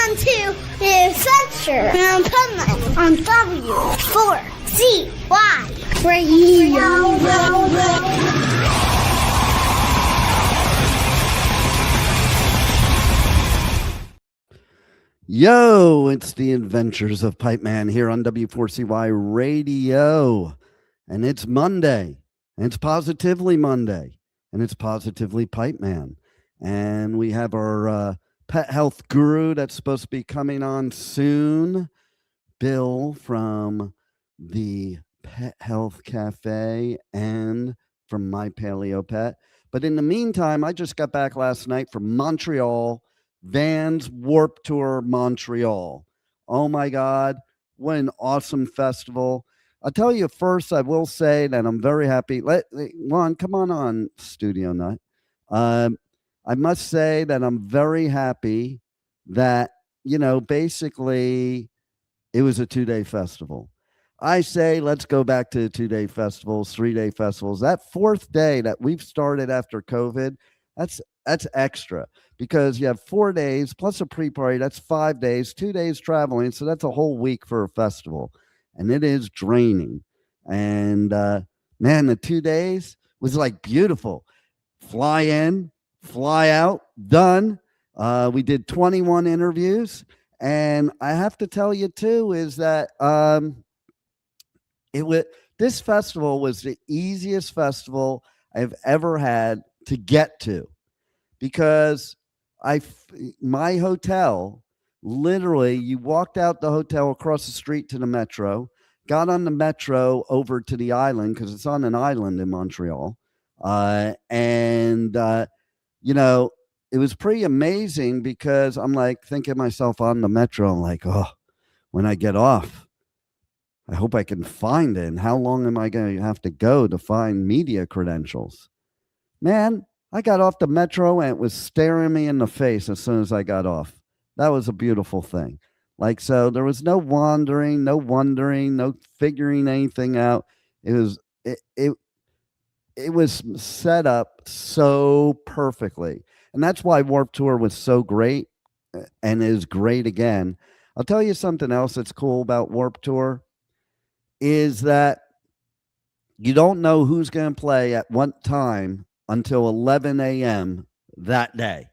Welcome to the Adventures of Pipeman on W4CY Radio. Yo, it's the Adventures of Pipeman here on W4CY Radio. And it's Monday. And it's positively Monday. And it's positively Pipeman. And we have our pet health guru that's supposed to be coming on soon. Bill from the Pet Health Cafe and from My Paleo Pet. But in the meantime, I just got back last night from Montreal. Vans Warped Tour Montreal. Oh my God, what an awesome festival. I'll tell you first, I will say that I'm very happy. Juan, come on, Studio Nut. I must say that I'm very happy that, basically it was a 2-day festival. I say let's go back to 2-day festivals, 3-day festivals. That fourth day that we've started after COVID, that's extra. Because you have 4 days plus a pre-party, that's 5 days, 2 days traveling. So that's a whole week for a festival. And it is draining. And man, the 2 days was like beautiful. Fly in, fly out, done. We did 21 interviews. And I have to tell you too, is that this festival was the easiest festival I've ever had to get to. Because my hotel, literally, you walked out the hotel across the street to the metro, got on the metro over to the island because it's on an island in Montreal. It was pretty amazing because I'm like thinking to myself on the metro, I'm like, oh, when I get off, I hope I can find it. And how long am I going to have to go to find media credentials? Man, I got off the metro and it was staring me in the face as soon as I got off. That was a beautiful thing. So there was no wandering, no wondering, no figuring anything out. It was set up so perfectly. And that's why Warped Tour was so great and is great again. I'll tell you something else that's cool about Warped Tour is that you don't know who's going to play at what time until 11 a.m. that day.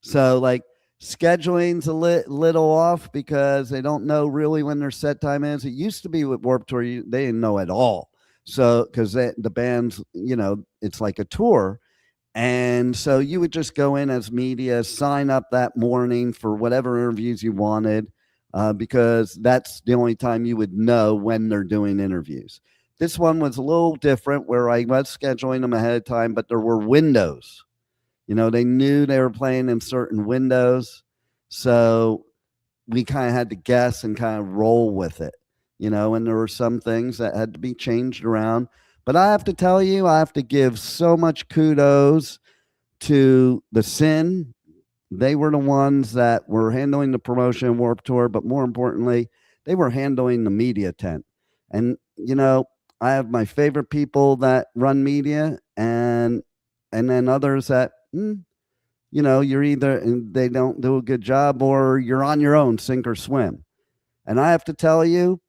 So scheduling's a little off because they don't know really when their set time is. It used to be with Warped Tour, they didn't know at all. So, because the bands, it's like a tour. And so you would just go in as media, sign up that morning for whatever interviews you wanted, because that's the only time you would know when they're doing interviews. This one was a little different where I was scheduling them ahead of time, but there were windows. They knew they were playing in certain windows. So we kind of had to guess and kind of roll with it, and there were some things that had to be changed around. But I have to tell you, I have to give so much kudos to the Sin. They were the ones that were handling the promotion of Warped Tour, but more importantly, they were handling the media tent. And, I have my favorite people that run media and then others that, you're either they don't do a good job or you're on your own, sink or swim. And I have to tell you,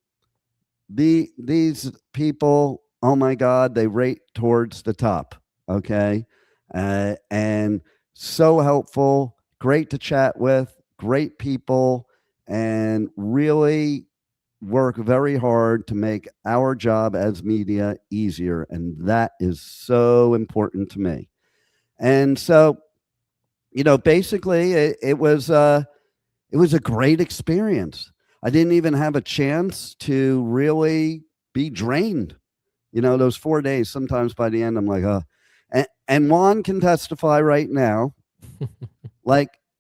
these people, oh my God, they rate towards the top. Okay. And so helpful, great to chat with, great people, and really work very hard to make our job as media easier. And that is so important to me. And so, basically it was a great experience. I didn't even have a chance to really be drained. Those 4 days, sometimes by the end, I'm like, oh, and Juan can testify right now.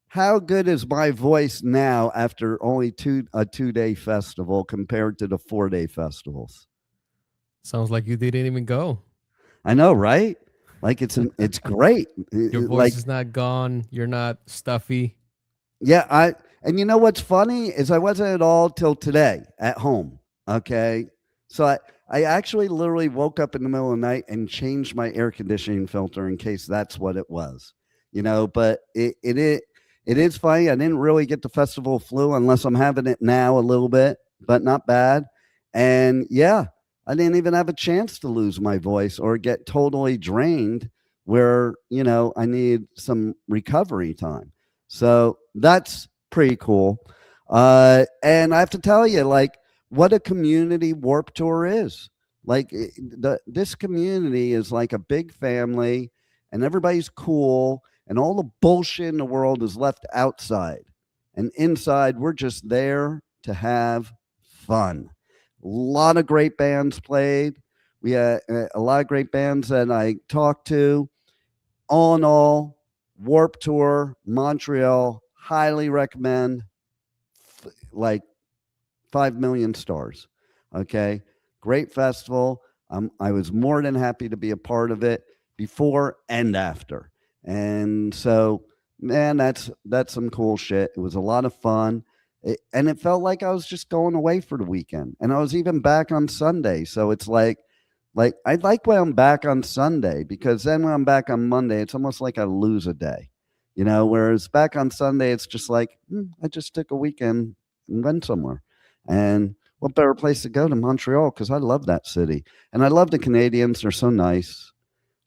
How good is my voice now after only a 2-day festival compared to the 4-day festivals? Sounds like you didn't even go. I know, right? It's great. Your voice is not gone. You're not stuffy. Yeah, and you know what's funny is I wasn't at all till today at home. Okay, so I actually literally woke up in the middle of the night and changed my air conditioning filter in case that's what it was. But it It is funny. I didn't really get the festival flu unless I'm having it now a little bit, but not bad. And yeah, I didn't even have a chance to lose my voice or get totally drained where, I need some recovery time. So that's pretty cool. And I have to tell you, like, what a community Warp Tour is. Like, this community is like a big family, and everybody's cool, and all the bullshit in the world is left outside. And inside, we're just there to have fun. A lot of great bands played. We had a lot of great bands that I talked to. All in all, Warp Tour, Montreal, highly recommend. Like 5 million stars. Okay. Great festival. I was more than happy to be a part of it before and after. And so, man, that's some cool shit. It was a lot of fun. And it felt like I was just going away for the weekend. And I was even back on Sunday. So it's like I like when I'm back on Sunday, because then when I'm back on Monday, it's almost like I lose a day, whereas back on Sunday, it's just like, I just took a weekend and went somewhere. And what better place to go to Montreal? Because I love that city. And I love the Canadians. They're so nice.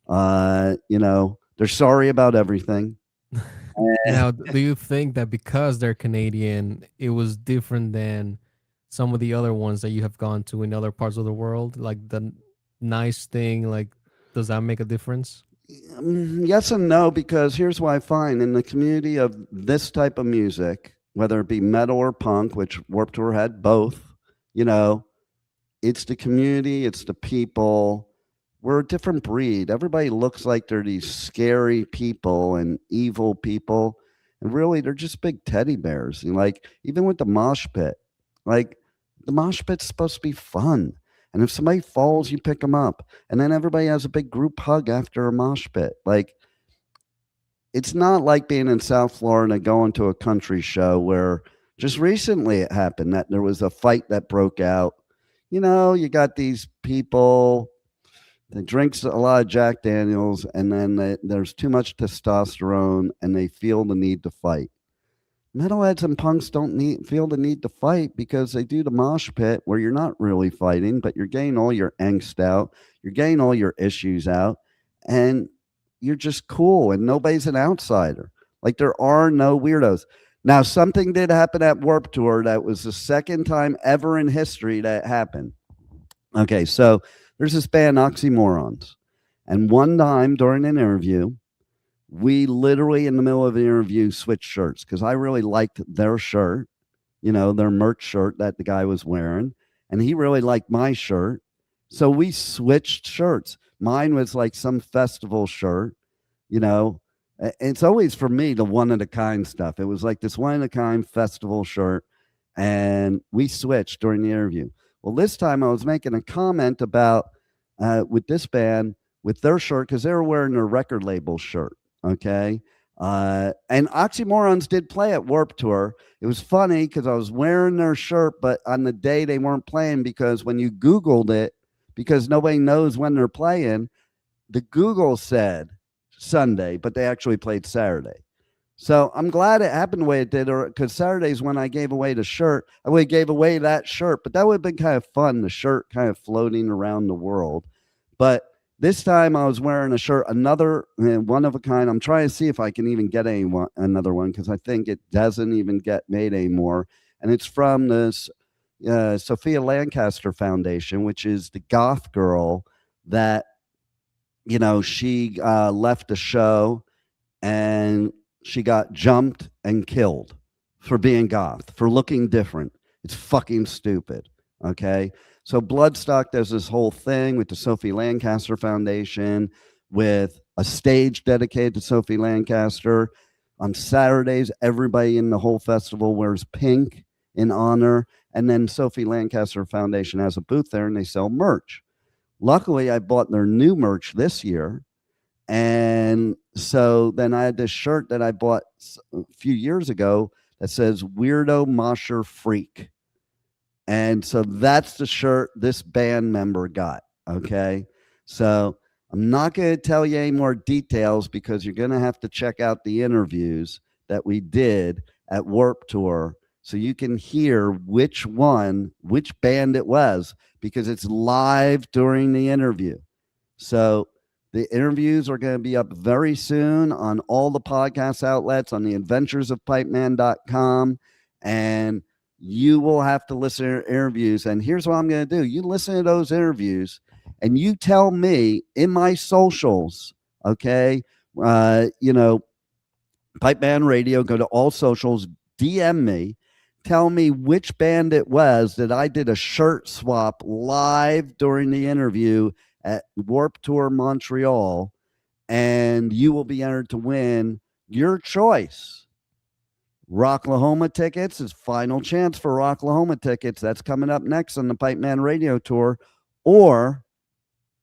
They're sorry about everything. Now, do you think that because they're Canadian, it was different than some of the other ones that you have gone to in other parts of the world? Like the nice thing, like, does that make a difference? Yes and no, because here's what I find in the community of this type of music, whether it be metal or punk, which Warped Tour had both, it's the community, it's the people. We're a different breed. Everybody looks like they're these scary people and evil people. And really, they're just big teddy bears. And like, even with the mosh pit, like, the mosh pit's supposed to be fun. And if somebody falls, you pick them up. And then everybody has a big group hug after a mosh pit. Like, it's not like being in South Florida going to a country show where just recently it happened that there was a fight that broke out. You got these people that drinks a lot of Jack Daniels, and then there's too much testosterone, and they feel the need to fight. Metalheads and punks don't feel the need to fight because they do the mosh pit where you're not really fighting, but you're getting all your angst out, you're getting all your issues out, and you're just cool, and nobody's an outsider. Like, there are no weirdos. Now, something did happen at Warped Tour that was the second time ever in history that happened. Okay, so there's this band, Oxymorons. And one time during an interview, we literally in the middle of the interview switched shirts because I really liked their shirt, their merch shirt that the guy was wearing. And he really liked my shirt. So we switched shirts. Mine was like some festival shirt, It's always for me the one of a kind stuff. It was like this one of a kind festival shirt. And we switched during the interview. Well, this time I was making a comment about with this band, with their shirt, because they were wearing their record label shirt. Okay. And Oxymorons did play at Warped Tour. It was funny because I was wearing their shirt, but on the day they weren't playing, because when you Googled it, because nobody knows when they're playing, the Google said Sunday, but they actually played Saturday. So I'm glad it happened the way it did, or because Saturday's when I gave away the shirt. I would have gave away that shirt, but that would have been kind of fun, the shirt kind of floating around the world. But this time I was wearing a shirt, another one of a kind. I'm trying to see if I can even get another one, because I think it doesn't even get made anymore. And it's from this Sophia Lancaster Foundation, which is the goth girl that, she left the show and she got jumped and killed for being goth, for looking different. It's fucking stupid. Okay. So Bloodstock does this whole thing with the Sophie Lancaster Foundation, with a stage dedicated to Sophie Lancaster. On Saturdays, everybody in the whole festival wears pink in honor. And then Sophie Lancaster Foundation has a booth there and they sell merch. Luckily, I bought their new merch this year. And so then I had this shirt that I bought a few years ago that says Weirdo Mosher Freak. And so that's the shirt this band member got. Okay. So I'm not going to tell you any more details because you're going to have to check out the interviews. that we did at Warp Tour, so you can hear which band it was, because it's live during the interview. So the interviews are going to be up very soon on all the podcast outlets, on the Adventures of Pipeman.com, and you will have to listen to interviews. And here's what I'm going to do. You listen to those interviews and you tell me in my socials, okay? Pipeman Radio, go to all socials, DM me, tell me which band it was that I did a shirt swap live during the interview at Warp Tour Montreal, and you will be entered to win your choice. Rocklahoma tickets is final chance for Rocklahoma tickets. That's coming up next on the Pipeman Radio Tour, or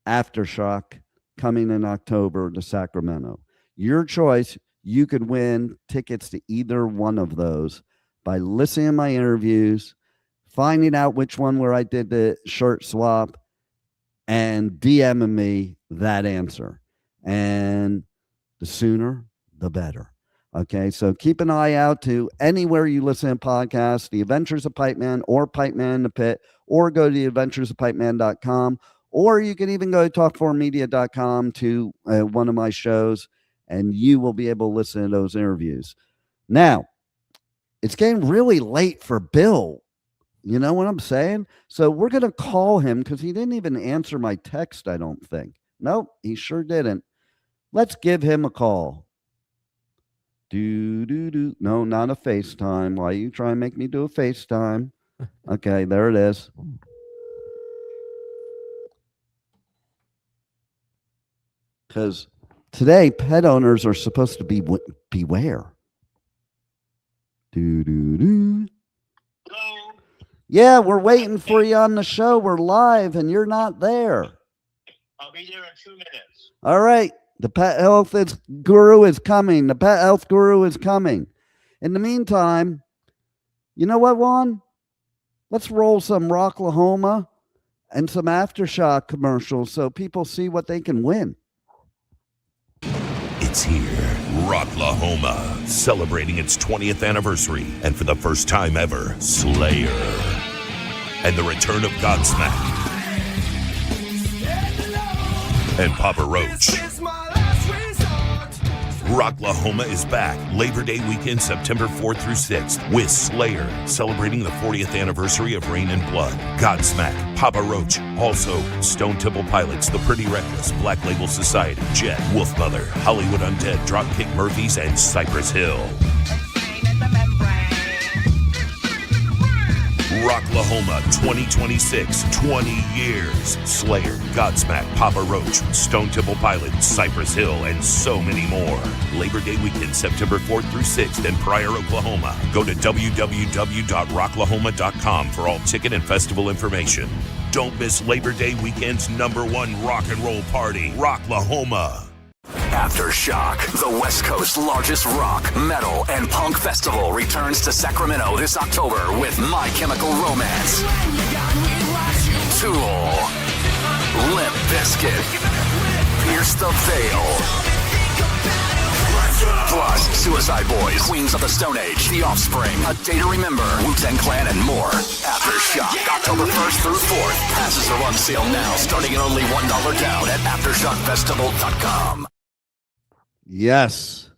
Aftershock coming in October to Sacramento. Your choice. You could win tickets to either one of those by listening to my interviews, finding out which one where I did the shirt swap, and DMing me that answer. And the sooner, the better. Okay, so keep an eye out to anywhere you listen to podcasts, The Adventures of Pipeman or Pipeman in the Pit, or go to theadventuresofpipeman.com, or you can even go to talk4media.com to one of my shows, and you will be able to listen to those interviews. Now, it's getting really late for Bill. You know what I'm saying? So we're going to call him because he didn't even answer my text, I don't think. Nope, he sure didn't. Let's give him a call. No, not a FaceTime. Why you try and make me do a FaceTime? Okay, there it is. Because today, pet owners are supposed to beware. Hello? Yeah, we're waiting for you on the show. We're live, and you're not there. I'll be there in 2 minutes. All right. The pet health guru is coming. The pet health guru is coming. In the meantime, you know what, Juan? Let's roll some Rocklahoma and some Aftershock commercials so people see what they can win. It's here, Rocklahoma, celebrating its 20th anniversary, and for the first time ever, Slayer, and the return of Godsmack, and Papa Roach. Rocklahoma is back Labor Day weekend, September 4th through 6th, with Slayer, celebrating the 40th anniversary of Rain and Blood, Godsmack, Papa Roach, also Stone Temple Pilots, The Pretty Reckless, Black Label Society, Jet, Wolfmother, Hollywood Undead, Dropkick Murphys, and Cypress Hill. Rocklahoma 2026, 20 years. Slayer, Godsmack, Papa Roach, Stone Temple Pilots, Cypress Hill, and so many more. Labor Day weekend, September 4th through 6th in Pryor, Oklahoma. Go to www.rocklahoma.com for all ticket and festival information. Don't miss Labor Day weekend's #1 rock and roll party, Rocklahoma. Aftershock, the West Coast's largest rock, metal, and punk festival, returns to Sacramento this October with My Chemical Romance, Tool, Limp Bizkit, Pierce the Veil, plus Suicide Boys, Queens of the Stone Age, The Offspring, A Day to Remember, Wu-Tang Clan, and more. Aftershock, October 1st through 4th. Passes are on sale now, starting at only $1 down at AftershockFestival.com. Yes.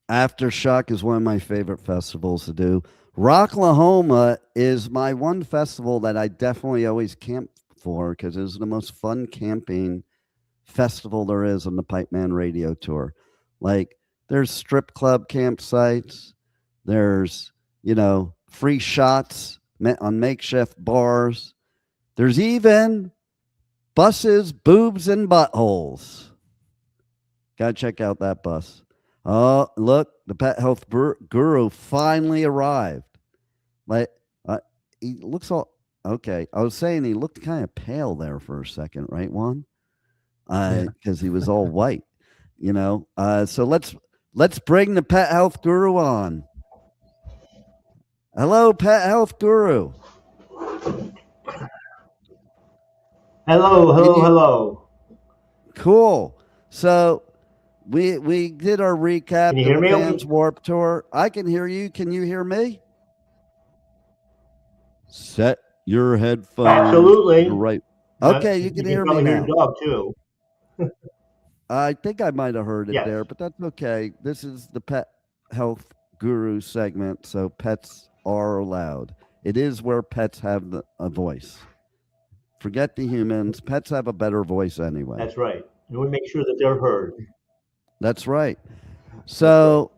Aftershock is one of my favorite festivals to do. Rocklahoma is my one festival that I definitely always camp for because it's the most fun camping festival there is on the Pipeman Radio Tour. Like, there's strip club campsites. There's, free shots on makeshift bars. There's even buses, boobs, and buttholes. Gotta check out that bus. Oh, look, the pet health guru finally arrived. Like, he looks all okay. I was saying he looked kind of pale there for a second, right, Juan? Because he was all white, So let's bring the pet health guru on. Hello, pet health guru. Hello. Cool. So We did our recap Can you of hear the me? Vans Warp Tour. I can hear you. Can you hear me? Set your headphones. Absolutely. Right. Okay, you can hear me probably now. hear your dog too. I think I might have heard it Yes. there, but that's okay. This is the pet health guru segment, so pets are allowed. It is where pets have a voice. Forget the humans. Pets have a better voice anyway. That's right. And we make sure that they're heard. That's right. So,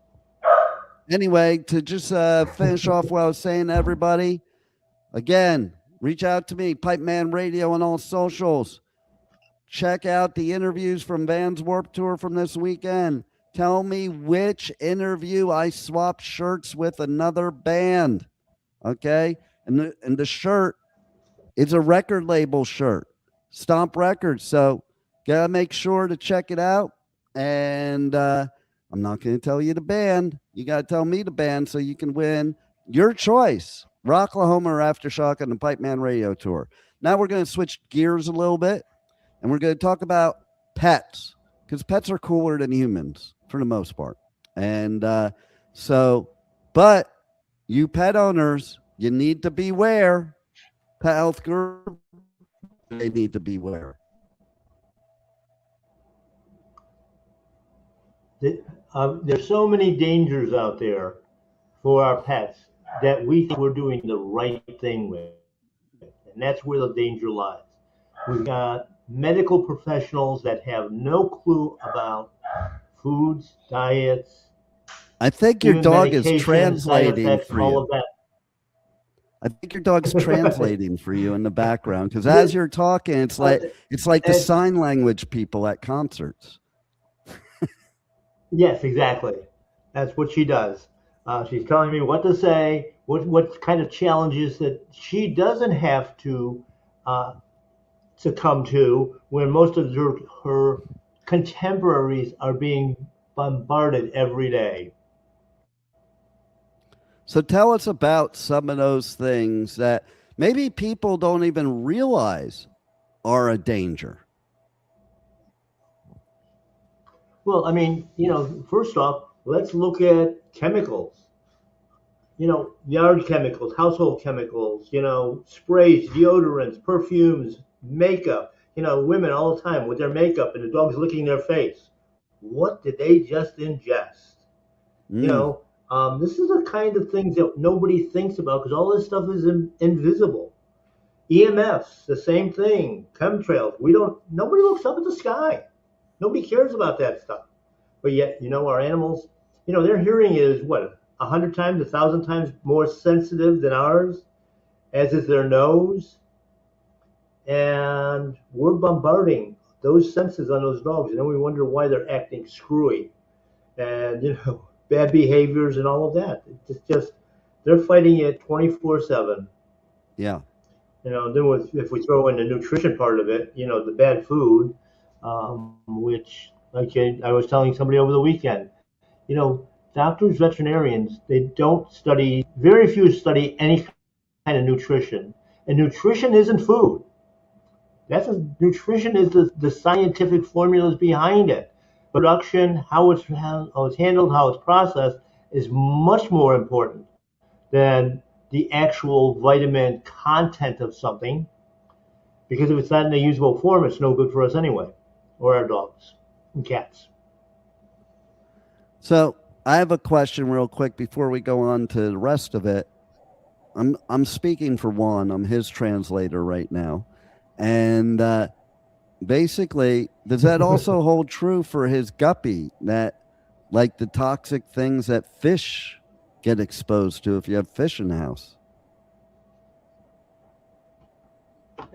anyway, to just finish off what I was saying to everybody, again, reach out to me, Pipeman Radio on all socials. Check out the interviews from Vans Warp Tour from this weekend. Tell me which interview I swapped shirts with another band. Okay? And the shirt is a record label shirt. Stomp Records. So, gotta make sure to check it out. And I'm not going to tell you the band. You got to tell me the band so you can win your choice. Rocklahoma or Aftershock on the Pipeman Radio Tour. Now we're going to switch gears a little bit, and we're going to talk about pets, because pets are cooler than humans for the most part. And but you pet owners, you need to beware. Pet health group, they need to beware. There's so many dangers out there for our pets that we think we're doing the right thing with. And that's where the danger lies. We've got medical professionals that have no clue about foods, diets. I think your dog is medications, translating side effects, for all you. of that. I think your dog's translating for you in the background, because as you're talking, it's like the sign language people at concerts. Yes, exactly. That's what she does. She's telling me what to say, what kind of challenges that she doesn't have to succumb to, when most of her contemporaries are being bombarded every day. So tell us about some of those things that maybe people don't even realize are a danger. Well, I mean, first off, let's look at chemicals. Yard chemicals, household chemicals, sprays, deodorants, perfumes, makeup. Women all the time with their makeup and the dog's licking their face. What did they just ingest? This is the kind of things that nobody thinks about, because all this stuff is invisible. EMFs, the same thing. Chemtrails. Nobody looks up at the sky. Nobody cares about that stuff. But yet, our animals, their hearing is 100 times, 1,000 times more sensitive than ours, as is their nose. And we're bombarding those senses on those dogs. And then we wonder why they're acting screwy and, bad behaviors and all of that. It's just they're fighting it 24/7. Yeah. Then if we throw in the nutrition part of it, the bad food, which I was telling somebody over the weekend, doctors, veterinarians, they don't study, very few study any kind of nutrition. And nutrition isn't food. Nutrition is the scientific formulas behind it. Production, how it's handled, how it's processed is much more important than the actual vitamin content of something. Because if it's not in a usable form, it's no good for us anyway, or our dogs and cats. So I have a question real quick before we go on to the rest of it. I'm speaking for Juan. I'm his translator right now. And basically, does that also hold true for his guppy, that like the toxic things that fish get exposed to if you have fish in the house?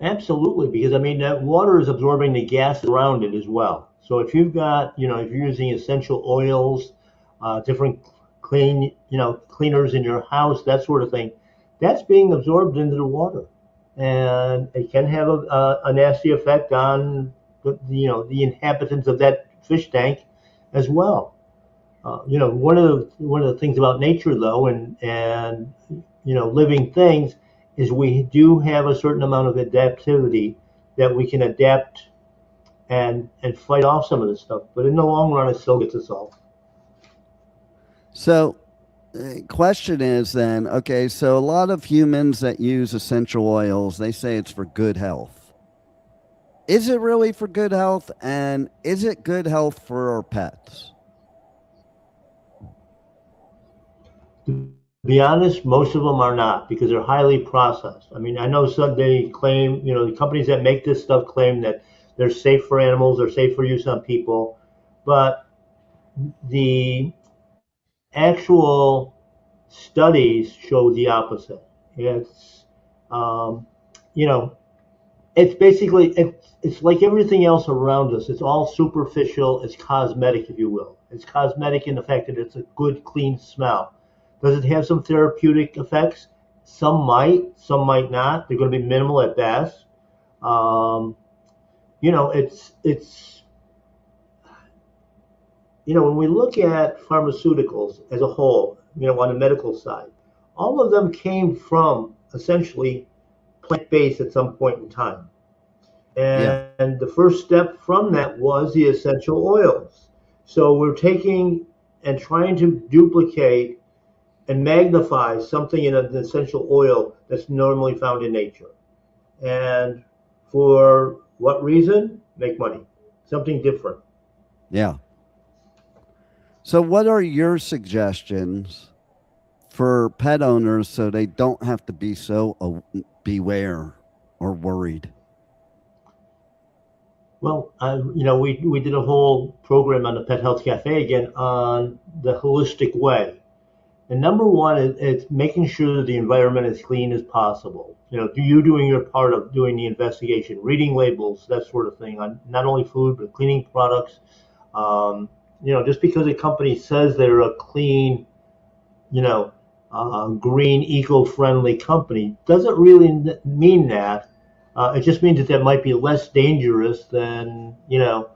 Absolutely, because that water is absorbing the gas around it as well. So if you've got, if you're using essential oils, different cleaners in your house, that sort of thing, that's being absorbed into the water, and it can have a nasty effect on the inhabitants of that fish tank as well. One of the things about nature, though, and living things, is we do have a certain amount of adaptivity that we can adapt and fight off some of this stuff. But in the long run, it still gets us off. So, question is then, okay, so a lot of humans that use essential oils, they say it's for good health. Is it really for good health? And is it good health for our pets? To be honest, most of them are not, because they're highly processed. I mean, I know some they claim, the companies that make this stuff claim that they're safe for animals, they're safe for use on people, but the actual studies show the opposite. It's, it's basically, it's like everything else around us. It's all superficial. It's cosmetic, if you will. It's cosmetic in the fact that it's a good, clean smell. Does it have some therapeutic effects? Some might not. They're going to be minimal at best. It's when we look at pharmaceuticals as a whole, on the medical side, all of them came from essentially plant-based at some point in time. And the first step from that was the essential oils. So we're taking and trying to duplicate and magnify something in an essential oil that's normally found in nature. And for what reason? Make money. Something different. Yeah. So what are your suggestions for pet owners so they don't have to be so beware or worried? Well, we did a whole program on the Pet Health Cafe again on the holistic way. And number one is making sure that the environment is clean as possible. You doing your part of doing the investigation, reading labels, that sort of thing, on not only food, but cleaning products. Just because a company says they're a clean, green, eco-friendly company doesn't really mean that. It just means that might be less dangerous than, the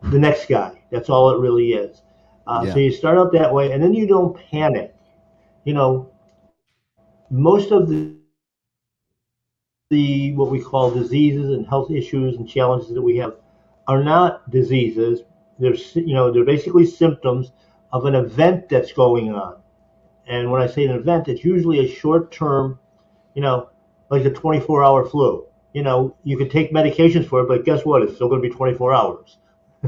next guy. That's all it really is. So you start out that way, and then you don't panic. Most of the what we call diseases and health issues and challenges that we have are not diseases. They're basically symptoms of an event that's going on. And when I say an event, it's usually a short-term, like a 24-hour flu. You can take medications for it, but guess what? It's still going to be 24 hours,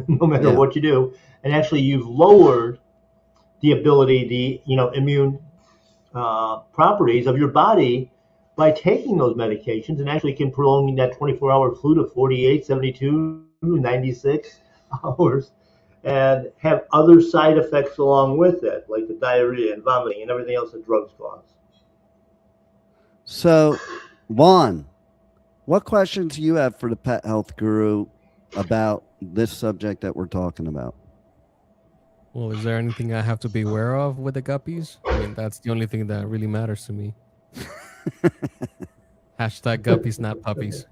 no matter what you do. And actually, you've lowered the ability, the immune properties of your body by taking those medications, and actually can prolong that 24-hour flu to 48, 72, 96 hours, and have other side effects along with it, like the diarrhea and vomiting and everything else that drugs cause. So, Juan, what questions do you have for the Pet Health Guru about this subject that we're talking about? Well, is there anything I have to be aware of with the guppies? I mean, that's the only thing that really matters to me. Hashtag guppies, not puppies.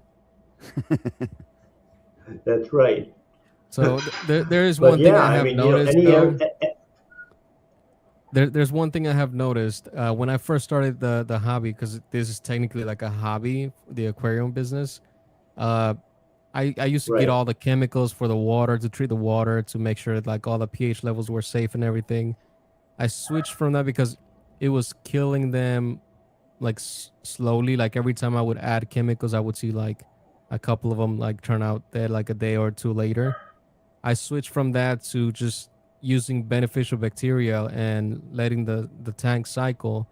That's right. So there is one thing I have noticed. There's one thing I have noticed when I first started the hobby, because this is technically like a hobby, the aquarium business. I used to get all the chemicals for the water, to treat the water, to make sure that like all the pH levels were safe and everything. I switched from that because it was killing them like slowly. Like every time I would add chemicals, I would see like a couple of them like turn out dead like a day or two later. I switched from that to just using beneficial bacteria and letting the tank cycle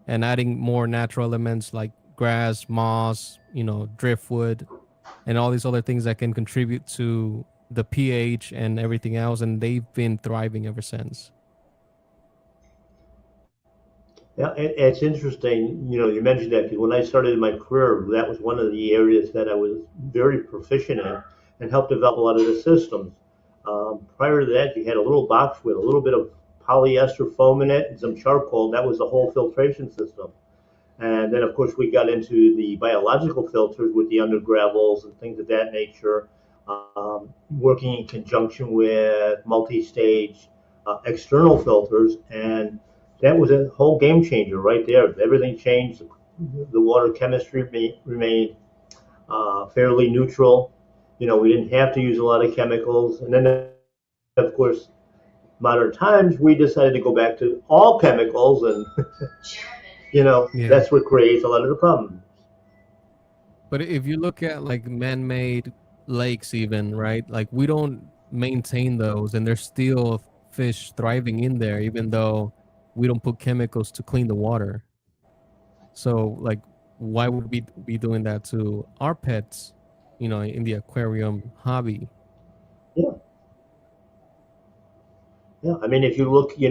and adding more natural elements like grass, moss, driftwood, and all these other things that can contribute to the pH and everything else. And they've been thriving ever since. Yeah, it's interesting. You mentioned that, because when I started my career, that was one of the areas that I was very proficient in and helped develop a lot of the systems. Prior to that, you had a little box with a little bit of polyester foam in it and some charcoal. That was the whole filtration system. And then, of course, we got into the biological filters with the undergravels and things of that nature, working in conjunction with multi-stage external filters. And that was a whole game changer right there. Everything changed. The water chemistry remained fairly neutral. We didn't have to use a lot of chemicals. And then, of course, modern times, we decided to go back to all chemicals, and Yeah. that's what creates a lot of the problem. But if you look at like man-made lakes, even, right? Like we don't maintain those, and there's still fish thriving in there, even though we don't put chemicals to clean the water. So, like, why would we be doing that to our pets, in the aquarium hobby? Yeah. Yeah. I mean, if you look, you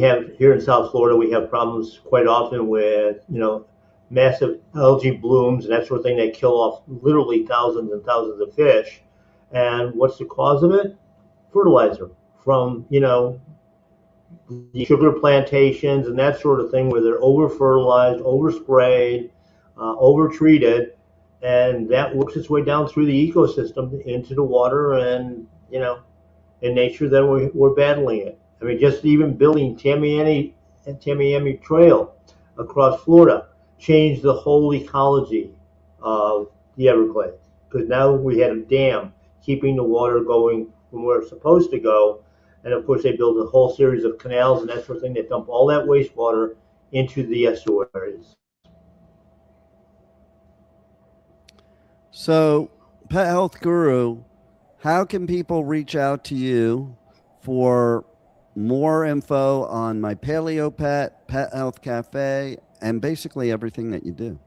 have here in South Florida, we have problems quite often with, massive algae blooms and that sort of thing that kill off literally thousands and thousands of fish. And what's the cause of it? Fertilizer from, the sugar plantations and that sort of thing, where they're over fertilized, over sprayed, over treated, and that works its way down through the ecosystem into the water, and in nature, then we're battling it. I mean, just even building Tamiami Trail across Florida changed the whole ecology of the Everglades, because now we had a dam keeping the water going from where it's supposed to go. And of course, they build a whole series of canals and that sort of thing that dump all that wastewater into the estuaries. So, Pet Health Guru, how can people reach out to you for more info on My Paleo Pet, Pet Health Cafe, and basically everything that you do?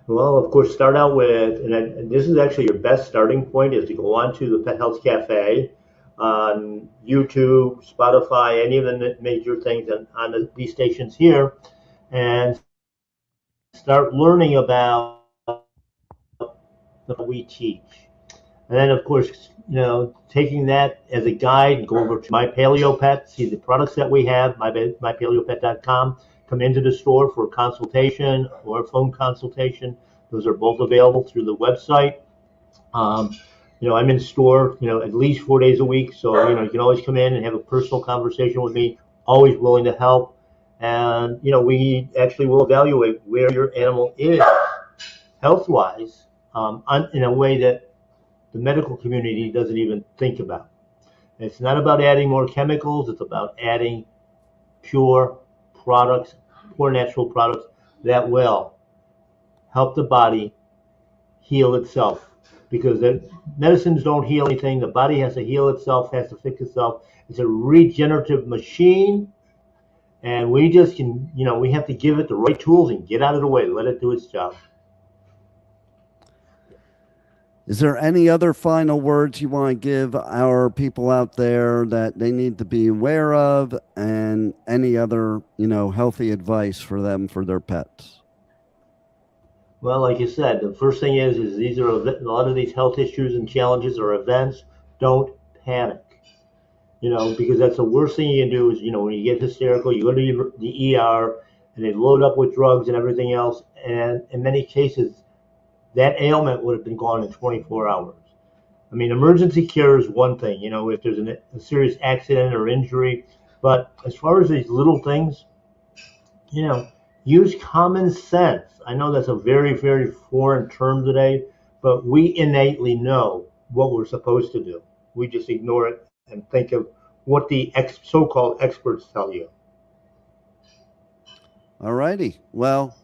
Well, of course, start out with, and this is actually your best starting point, is to go on to the Pet Health Cafe on YouTube, Spotify, any of the major things on these stations here, and start learning about what we teach. And then, of course, taking that as a guide, go over to My Paleo Pet, see the products that we have, mypaleopet.com. Come into the store for a consultation or a phone consultation. Those are both available through the website. I'm in store, at least 4 days a week. So, you can always come in and have a personal conversation with me. Always willing to help. And, we actually will evaluate where your animal is health-wise in a way that the medical community doesn't even think about. It's not about adding more chemicals. It's about adding pure natural products that will help the body heal itself. Because the medicines don't heal anything. The body has to heal itself, has to fix itself. It's a regenerative machine. And we just we have to give it the right tools and get out of the way, let it do its job. Is there any other final words you want to give our people out there that they need to be aware of, and any other, healthy advice for them, for their pets? Well, like you said, the first thing is these are a lot of these health issues and challenges or events. Don't panic, because that's the worst thing you can do is, when you get hysterical, you go to the ER and they load up with drugs and everything else. And in many cases, that ailment would have been gone in 24 hours. I mean, emergency care is one thing, if there's a serious accident or injury. But as far as these little things, use common sense. I know that's a very, very foreign term today, but we innately know what we're supposed to do. We just ignore it and think of what the so-called experts tell you. All righty. Well,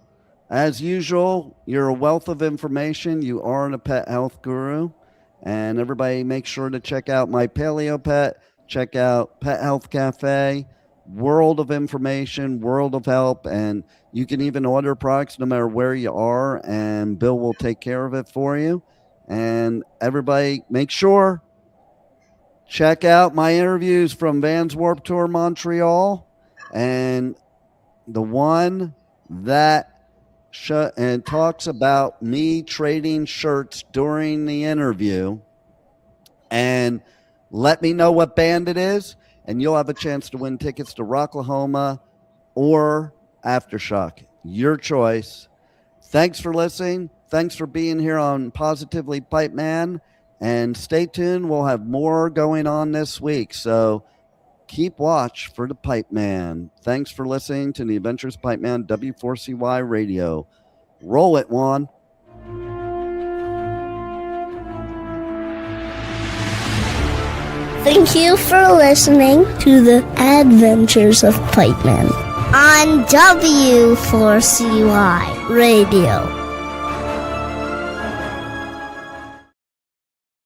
as usual, you're a wealth of information. You are a pet health guru. And everybody make sure to check out My Paleo Pet. Check out Pet Health Cafe. World of information, world of help. And you can even order products no matter where you are. And Bill will take care of it for you. And everybody make sure, check out my interviews from Vans Warped Tour Montreal. And the one that and talks about me trading shirts during the interview, and let me know what band it is, and you'll have a chance to win tickets to Rocklahoma or Aftershock. Your choice. Thanks for listening. Thanks for being here on Positively Pipeman, and stay tuned. We'll have more going on this week, so keep watch for the Pipeman. Thanks for listening to the Adventures of Pipeman, W4CY Radio. Roll it, Juan. Thank you for listening to the Adventures of Pipeman on W4CY Radio.